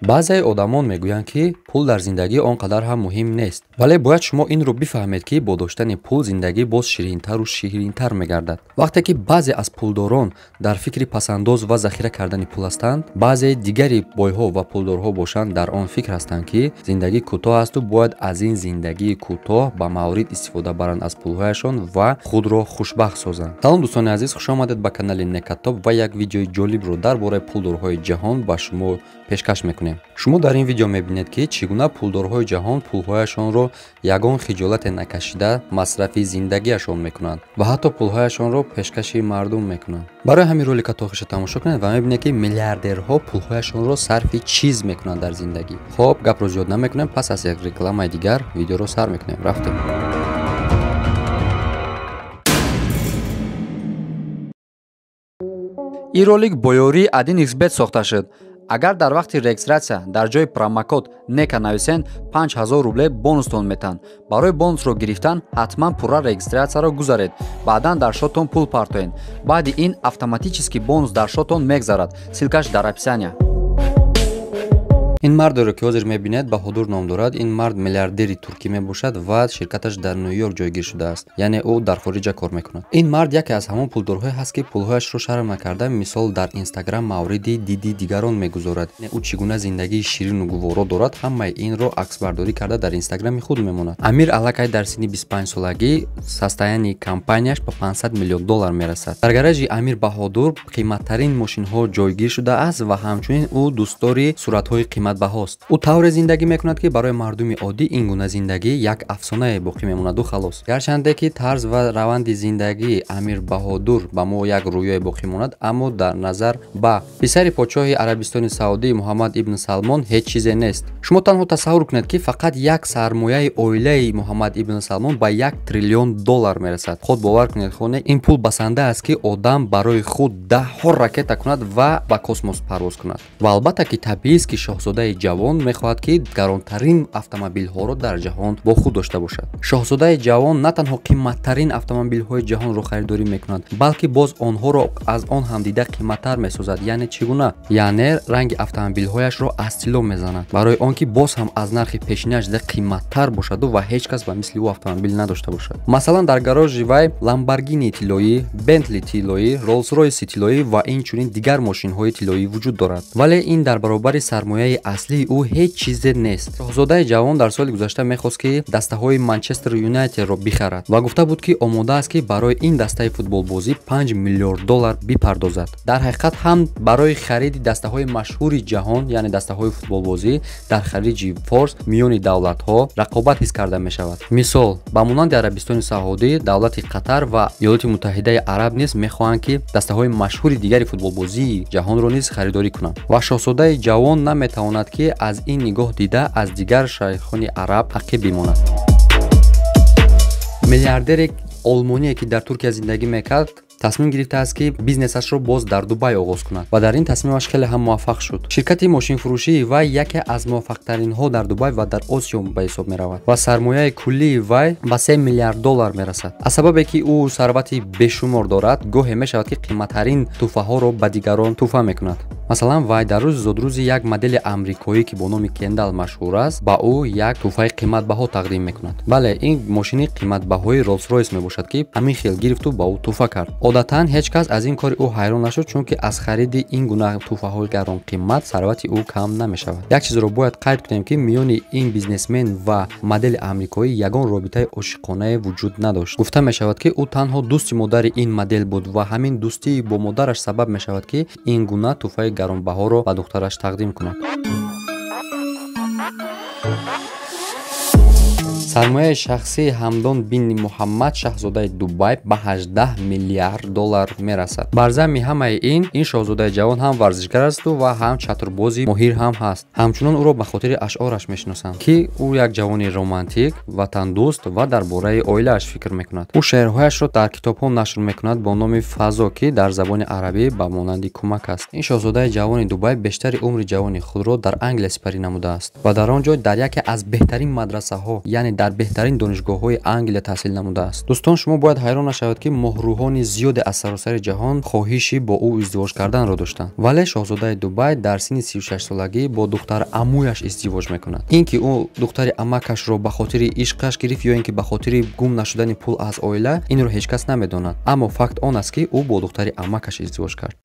баъзеи одамон мегӯянд ки пул дар зиндагӣ он қадар ҳам муҳим нест, вале бояд шумо инро бифаҳмед ки бо доштани пул зиндагӣ боз ширинтару ширинтар мегардад. вақте ки баъзе аз пулдорон дар фикри пасандоз ва захира кардани пул ҳастанд, баъзеи дигари бойҳо ва пулдорҳо бошанд дар он фикр ҳастанд ки зиндагӣ кӯтоҳ асту бояд аз ин зиндагии кӯтоҳ ба маврид истифода баранд аз пулҳояшон ва худро хушбахт созанд. салом дӯстони азиз, хушомадед ба канали Некатоб ва як видеои ҷолибро дар бораи пулдорҳои ҷаҳон ба шумо пешкаш мекунем. шумо дар ин видео мебинед ки чӣ гуна пулдорҳои ҷаҳон пулҳояшонро ягон хиҷолате накашида масрафи зиндагиашон мекунанд ва ҳатто пулҳояшонро пешкаши мардум мекунанд. барои ҳамин ролика то охиша тамошо кунед ва мебинед ки миллиардерҳо пулҳояшонро сарфи чиз мекунанд дар зиндагӣ. хоб, гапро зиёд намекунем, пас аз як рекламаи дигар видеоро сар мекунем. рафтем. ин ролик бо ёрии AdinXBet сохта шуд. агар дар вақти регистратсия дар ҷои промокод нека нависен 5000 рубле бонустон метан. барои бонусро гирифтан ҳатман пурра регистратсияро гузаред, баъдан дар шотон пул партоед. баъди ин автоматически бонус дар шотон мегзарад. силкаш дар описания. ин мардеро ки ҳозир мебинед Баҳодур ном дорад. ин мард миллиардери туркӣ мебошад ва ширкаташ дар Нью-Йорк ҷойгир шудааст, яъне ӯ дар хориҷа кор мекунад. ин мард яке аз ҳамон пулдорҳое ҳаст ки пулҳояшро шарм накарда мисол дар Инстаграм мавриди диди дигарон мегузорад. ӯ чӣ гуна зиндагии ширину гуворо дорад, ҳамаи инро аксбардорӣ карда дар Инстаграми худ мемонад. Амир аллакай дар синни 25 солагӣ состоянии компанияш ба $500 миллион мерасад. дар гаражи Амир Баҳодур қиматтарин мошинҳо ҷойгир шудааст ва ҳамчунин ӯ дӯстдори суратҳои қиматбаҳост. ӯ тавре зиндагӣ мекунад ки барои мардуми оддӣ ин гуна зиндагӣ як афсонае боқӣ мемонаду халос. гарчанде ки тарз ва раванди зиндагии Амир Баҳодур ба мо як рӯёе боқӣ монад, аммо дар назар ба писари подшоҳи Арабистони Саудӣ Муҳаммад ибн Салмон ҳеҷ чизе нест. шумо танҳо тасаввур кунед ки фақат як сармояи оилаи Муҳаммад ибн Салмон ба $1 триллион мерасад. худ бовар кунед хоне ин пул басанда аст ки одам барои худ даҳҳо ракета кунад ва ба космос парвоз кунад. ва албатта ки табиист ки шоҳзодаи ҷавон мехоҳад ки гаронтарин автомобилҳоро дар ҷаҳон бо худ дошта бошад. шоҳзодаи ҷавон на танҳо қимматтарин автомобилҳои ҷаҳонро харидорӣ мекунад, балки боз онҳоро аз он ҳам дида қимматтар месозад. яъне чӣ гуна? яъне ранги автомобилҳояшро аз тилло мезанад, барои он ки боз ҳам аз нархи пешиниаш зида қимматтар бошаду ва ҳеҷ кас ба мисли ӯ автомобил надошта бошад. масалан дар гарожи вай Lamborghini тиллоӣ, Bentley тиллоӣ, Rolls-Royce тиллоӣ ва инчунин дигар мошинҳои тиллоӣ вуҷуд дорад. вале ин дар баробари сармояи аслии ӯ ҳеҷ чизе нест. шоҳзодаи ҷавон дар соли гузашта мехост ки дастаҳои Манчестер Юнайтедро бихарад ва гуфта буд ки омода аст ки барои ин дастаи футболбозӣ $5 миллион бипардозад. дар ҳақиқат ҳам барои хариди дастаҳои машҳури ҷаҳон, яъне дастаҳои футболбозӣ дар хариҷи форс миёни давлатҳо рақобат ҳис карда мешавад. мисол ба монанди Арабистони Саудӣ, давлати Қатар ва Иёлоти Муттаҳидаи Араб низ мехоҳанд ки дастаҳои машҳури дигари футболбозии ҷаҳонро низ харидорӣ кунанд ва шоҳзодаи ҷавон наметавонад ки аз ин нигоҳ дида аз дигар шайхони араб ақиб бимонад. миллиардере олмоние ки дар Туркия зиндагӣ мекард тасмим гирифтааст ки бизнесашро боз дар Дубай оғоз кунад ва дар ин тасмимаш хеле ҳам муваффақ шуд. ширкати мошинфурӯшии вай яке аз муваффақтаринҳо дар Дубай ва дар Осиё ба ҳисоб меравад ва сармояи куллии вай ба $3 миллиард мерасад. аз сабабе ки ӯ сарвати бешумор дорад, гоҳе мешавад ки қимматтарин тӯҳфаҳоро ба дигарон тӯҳфа мекунад. масалан вай дар рӯзи зодрӯзи як модели амрикоӣ ки бо номи Кендал машҳур аст, ба ӯ як тӯҳфаи қиматбаҳо тақдим мекунад. бале ин мошини қиматбаҳои Rolls-Royce мебошад ки ҳамин хел гирифту ба ӯ тӯҳфа кард. одатан ҳеҷ кас аз ин кори ӯ ҳайрон нашуд, чунки аз хариди ин гуна тӯҳфаҳои гаронқиммат сарвати ӯ кам намешавад. як чизро бояд қайд кунем ки миёни ин бизнесмен ва модели амрикоӣ ягон робитаи ошиқонае вуҷуд надошт. гуфта мешавад ки ӯ танҳо дӯсти модари ин модел буд ва ҳамин дӯстии бо модараш сабаб мешавад ки ин гуна тӯҳфаи гаронбаҳоро ба духтараш тақдим кунад. сармояи шахсии Ҳамдон бин Муҳаммад шаҳзодаи Дубай ба $18 миллиард мерасад. бар замми ҳамаи ин шоҳзодаи ҷавон ҳам варзишгар асту ва ҳам чатурбози моҳир ҳам ҳаст. ҳамчунон ӯро ба хотири ашъораш мешиносанд ки ӯ як ҷавони романтик, ватандӯст ва дар бораи оилааш фикр мекунад. ӯ шеърҳояшро дар китобҳо нашр мекунад бо номи Фазо, ки дар забони арабӣ ба монанди кӯмак аст. ин шоҳзодаи ҷавони Дубай бештари умри ҷавони худро дар Англия сипарӣ намудааст ва дар он ҷо дар яке аз беҳтарин мадрасаҳо, яъне дар беҳтарин донишгоҳҳои Англия таҳсил намудааст. Дӯстон, шумо бояд ҳайрон нашавед, ки моҳрӯҳони зиёде аз саросари ҷаҳон хоҳиши бо ӯ издивоҷ карданро доштанд. Вале шоҳзодаи Дубай дар синни 36 солагӣ бо духтари амӯяш издивоҷ мекунад. ин ки ӯ духтари амакашро ба хотири ишқаш гирифт ё ин ки ба хотири гум нашудани пул аз оила, инро ҳеҷ кас намедонад. Аммо факт он аст, ки ӯ бо духтари амакаш издивоҷ кард.